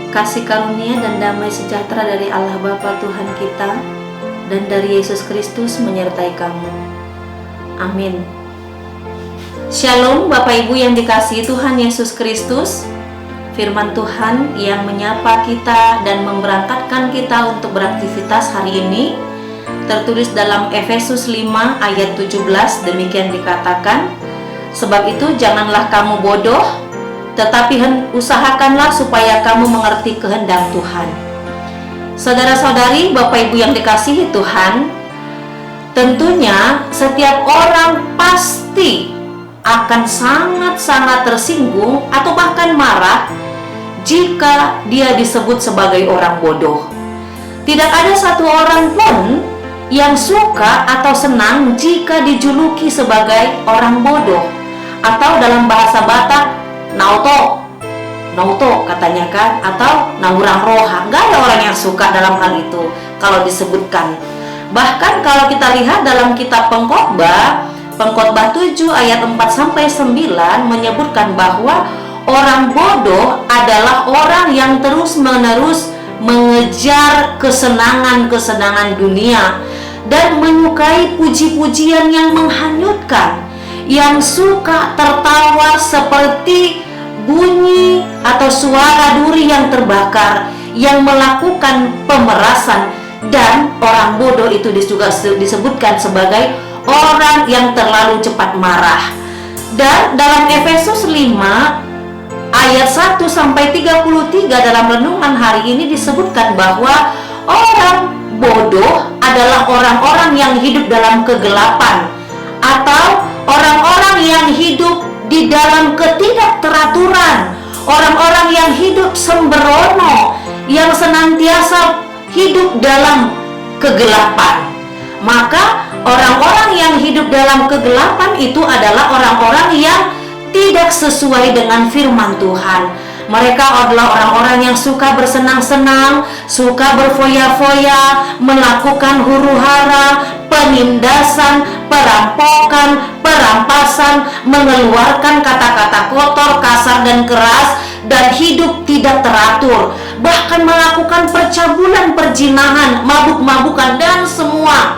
Kasih karunia dan damai sejahtera dari Allah Bapa Tuhan kita dan dari Yesus Kristus menyertai kamu. Amin. Shalom Bapak Ibu yang dikasihi Tuhan Yesus Kristus. Firman Tuhan yang menyapa kita dan memberangkatkan kita untuk beraktivitas hari ini tertulis dalam Efesus 5 ayat 17. Demikian dikatakan, sebab itu janganlah kamu bodoh, tetapi usahakanlah supaya kamu mengerti kehendak Tuhan. Saudara-saudari, Bapak Ibu yang dikasihi Tuhan, tentunya setiap orang pasti akan sangat-sangat tersinggung atau bahkan marah jika dia disebut sebagai orang bodoh. Tidak ada satu orang pun yang suka atau senang jika dijuluki sebagai orang bodoh, atau dalam bahasa Batak nauto katanya kan, atau naurang roha. Gak ada orang yang suka dalam hal itu kalau disebutkan. Bahkan kalau kita lihat dalam kitab Pengkhotbah 7 ayat 4-9 menyebutkan bahwa orang bodoh adalah orang yang terus-menerus mengejar kesenangan-kesenangan dunia dan menyukai puji-pujian yang menghanyutkan, yang suka tertawa seperti bunyi atau suara duri yang terbakar, yang melakukan pemerasan. Dan orang bodoh itu juga disebutkan sebagai orang yang terlalu cepat marah. Dan dalam Efesus 5 ayat 1-33 dalam renungan hari ini disebutkan bahwa orang bodoh adalah orang-orang yang hidup dalam kegelapan, atau orang-orang yang hidup di dalam ketidakteraturan, orang-orang yang hidup sembrono, yang senantiasa hidup dalam kegelapan. Maka orang-orang yang hidup dalam kegelapan itu adalah orang-orang yang tidak sesuai dengan firman Tuhan. Mereka adalah orang-orang yang suka bersenang-senang, suka berfoya-foya, melakukan huru-hara, penindasan, perampokan, perampasan, mengeluarkan kata-kata kotor, kasar, dan keras, dan hidup tidak teratur. Bahkan melakukan percabulan, perzinahan, mabuk-mabukan, dan semua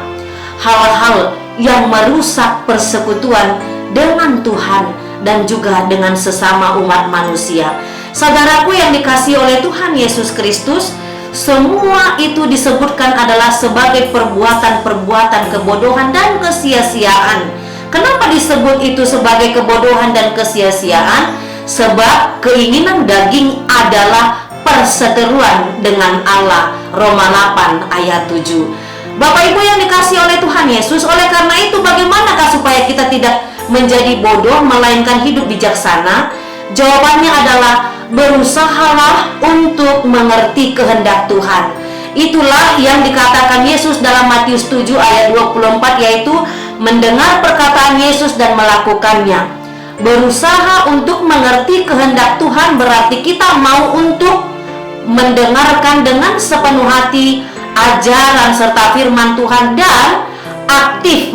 hal-hal yang merusak persekutuan dengan Tuhan dan juga dengan sesama umat manusia. Saudaraku yang dikasihi oleh Tuhan Yesus Kristus, semua itu disebutkan adalah sebagai perbuatan-perbuatan kebodohan dan kesia-siaan. Kenapa disebut itu sebagai kebodohan dan kesia-siaan? Sebab keinginan daging adalah perseteruan dengan Allah. Roma 8 ayat 7. Bapak Ibu yang dikasihi oleh Tuhan Yesus, oleh karena itu bagaimanakah supaya kita tidak menjadi bodoh melainkan hidup bijaksana? Jawabannya adalah berusahalah untuk mengerti kehendak Tuhan. Itulah yang dikatakan Yesus dalam Matius 7 ayat 24, yaitu mendengar perkataan Yesus dan melakukannya. Berusaha untuk mengerti kehendak Tuhan berarti kita mau untuk mendengarkan dengan sepenuh hati ajaran serta firman Tuhan dan aktif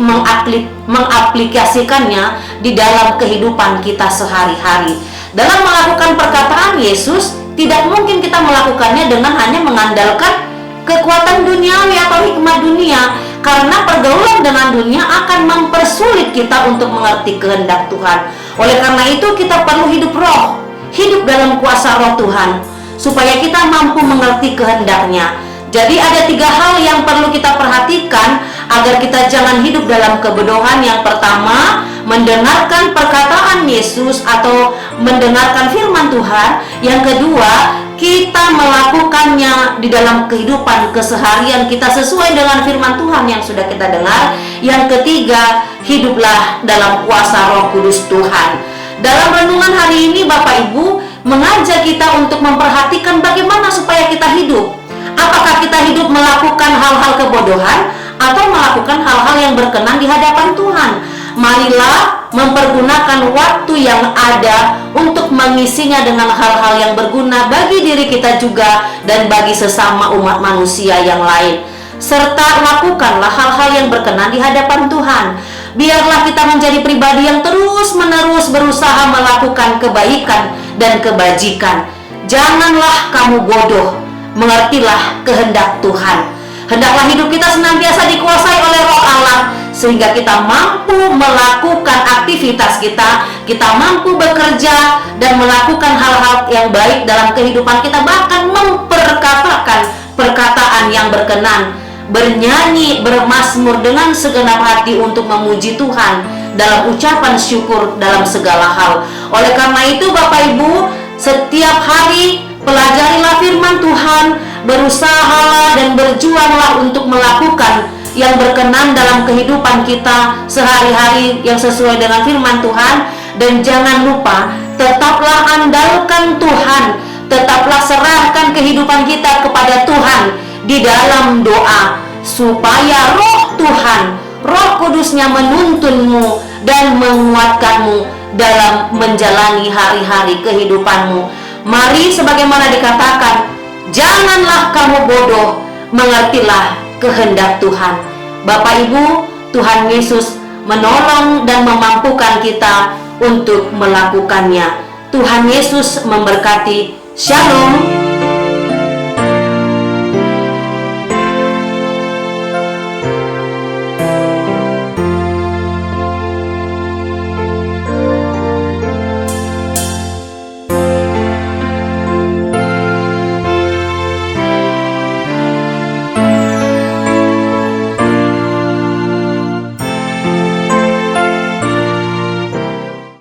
mengaplikasikannya di dalam kehidupan kita sehari-hari. Dalam melakukan perkataan Yesus, tidak mungkin kita melakukannya dengan hanya mengandalkan kekuatan duniawi atau hikmat dunia, karena pergaulan dengan dunia akan mempersulit kita untuk mengerti kehendak Tuhan. Oleh karena itu kita perlu hidup roh, hidup dalam kuasa roh Tuhan, supaya kita mampu mengerti kehendaknya. Jadi ada 3 hal yang perlu kita perhatikan agar kita jangan hidup dalam kebodohan. Yang pertama, mendengarkan perkataan Yesus atau mendengarkan firman Tuhan. Yang kedua, kita melakukannya di dalam kehidupan keseharian kita sesuai dengan firman Tuhan yang sudah kita dengar. Yang ketiga, hiduplah dalam kuasa Roh Kudus Tuhan. Dalam renungan hari ini Bapak Ibu mengajak kita untuk memperhatikan bagaimana supaya kita hidup. Apakah kita hidup melakukan hal-hal kebodohan atau melakukan hal-hal yang berkenan di hadapan Tuhan? Marilah mempergunakan waktu yang ada untuk mengisinya dengan hal-hal yang berguna bagi diri kita juga dan bagi sesama umat manusia yang lain. Serta lakukanlah hal-hal yang berkenan di hadapan Tuhan. Biarlah kita menjadi pribadi yang terus-menerus berusaha melakukan kebaikan dan kebajikan. Janganlah kamu bodoh, mengertilah kehendak Tuhan. Hendaklah hidup kita senantiasa dikuasai oleh Roh Allah, sehingga kita mampu melakukan aktivitas kita mampu bekerja dan melakukan hal-hal yang baik dalam kehidupan kita, bahkan memperkatakan perkataan yang berkenan, bernyanyi, bermazmur dengan segenap hati untuk memuji Tuhan dalam ucapan syukur dalam segala hal. Oleh karena itu Bapak Ibu, setiap hari pelajarilah firman Tuhan, berusahalah dan berjuanglah untuk melakukan yang berkenan dalam kehidupan kita sehari-hari yang sesuai dengan firman Tuhan. Dan jangan lupa, tetaplah andalkan Tuhan, tetaplah serahkan kehidupan kita kepada Tuhan di dalam doa, supaya Roh Tuhan, Roh Kudusnya menuntunmu dan menguatkanmu dalam menjalani hari-hari kehidupanmu. Mari sebagaimana dikatakan, janganlah kamu bodoh, mengertilah kehendak Tuhan. Bapak Ibu, Tuhan Yesus menolong dan memampukan kita untuk melakukannya. Tuhan Yesus memberkati. Shalom.